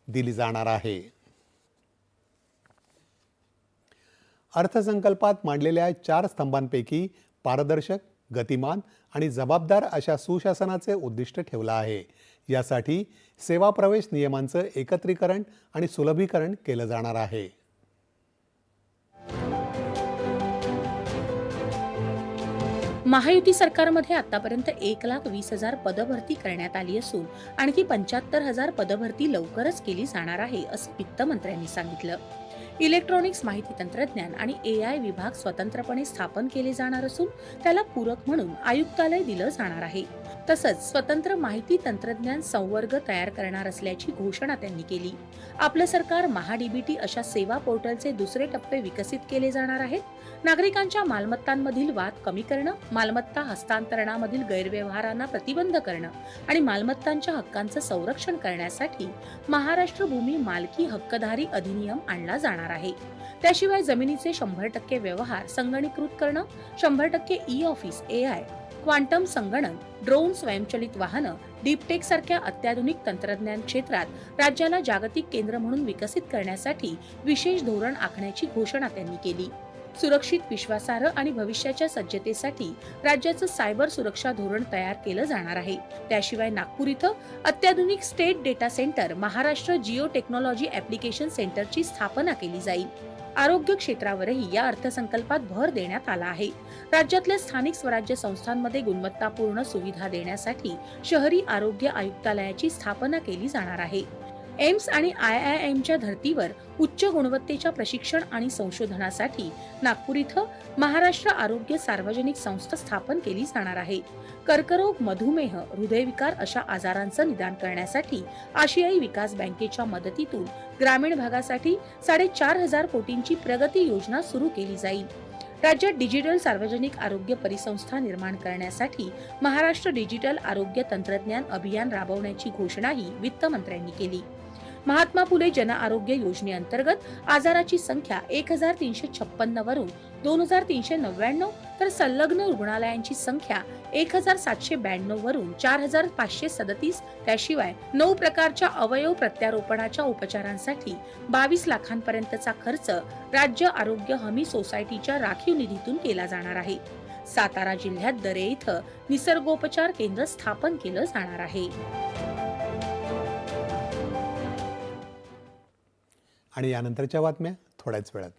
दिली जाणार आहे। अर्थसंकल्पात मांडलेल्या 4 स्तंभांपैकी पारदर्शक, गतिमान आणि जबाबदार अशा सुशासनाचे उद्दिष्ट ठेवलं आहे। यासाठी सेवा प्रवेश नियमांचं एकत्रीकरण आणि सुलभीकरण केलं जाणार आहे। महायुती सरकारमध्ये आतापर्यंत 1,20,000 पदभरती करण्यात आली असून आणखी 75,000 पदभरती लवकरच केली जाणार आहे, असं वित्तमंत्र्यांनी सांगितलं। इलेक्ट्रॉनिक्स, माहिती तंत्रज्ञान आणि AI विभाग स्वतंत्रपणे स्थापन केले जाणार असून त्याला पूरक म्हणून आयुक्तालय दिलं जाणार आहे। तसंच स्वतंत्र माहिती तंत्रज्ञान संवर्ग तयार करणार असल्याची घोषणा त्यांनी केली। आपलं सरकार महाडीबीटी अशा सेवा पोर्टलचे दुसरे टप्पे विकसित केले जाणार आहेत। नागरिकांच्या मालमत्तांमधील वाद कमी करणं, मालमत्ता हस्तांतरणामधील गैरव्यवहारांना प्रतिबंध करणं आणि मालमत्तांच्या हक्कांचं संरक्षण करण्यासाठी महाराष्ट्र भूमी मालकी हक्कधारी अधिनियम आणला जाणार आहे। त्याशिवाय जमिनीचे 100% व्यवहार संगणकीकृत करणं, 100% ई-ऑफिस, AI, क्वांटम संगणक, ड्रोन, स्वयंचलित वाहनं, डीपटेक सारख्या अत्याधुनिक तंत्रज्ञान क्षेत्रात राज्याला जागतिक केंद्र म्हणून विकसित करण्यासाठी विशेष धोरण आखण्याची घोषणा त्यांनी केली। सुरक्षित, विश्वासार्ह आणि भविष्याच्या सज्जतेसाठी राज्याचं सायबर सुरक्षा धोरण तयार केलं जाणार आहे। त्याशिवाय नागपूर इथं अत्याधुनिक state data centre, Maharashtra Jio technology application सेंटरची स्थापना केली जाईल। आरोग्य क्षेत्रावरही या अर्थसंकल्पात भर देण्यात आला आहे। राज्यातल्या स्थानिक स्वराज्य संस्थांमध्ये गुणवत्तापूर्ण सुविधा देण्यासाठी शहरी आरोग्य आयुक्तालयाची स्थापना केली जाणार आहे। एम्स आणि IIMच्या धर्तीवर उच्च गुणवत्तेच्या प्रशिक्षण आणि संशोधनासाठी नागपूर इथं महाराष्ट्र आरोग्य सार्वजनिक संस्था स्थापन केली जाणार आहे। कर्करोग, मधुमेह, हृदयविकार अशा आजारांचं निदान करण्यासाठी आशियाई विकास बँकेच्या मदतीतून ग्रामीण भागासाठी 4,500 कोटींची प्रगती योजना सुरू केली जाईल। राज्यात डिजिटल सार्वजनिक आरोग्य परिसंस्था निर्माण करण्यासाठी महाराष्ट्र डिजिटल आरोग्य तंत्रज्ञान अभियान राबवण्याची घोषणाही वित्तमंत्र्यांनी केली। महात्मा फुले जन आरोग्य योजनेअंतर्गत आजाराची संख्या 1,356 वरून 2,399 तर संलग्न रुग्णालयांची संख्या 1,792 वरून 4,537, त्याशिवाय 9 प्रकारच्या अवयव प्रत्यारोपणाच्या उपचारांसाठी 22 लाखांपर्यंतचा खर्च राज्य आरोग्य हमी सोसायटीच्या राखीव निधीतून केला जाणार आहे। सातारा जिल्ह्यात दरे इथं निसर्गोपचार केंद्र स्थापन केलं जाणार आहे। आणि यानंतरच्या बातम्या थोड्याच वेळात।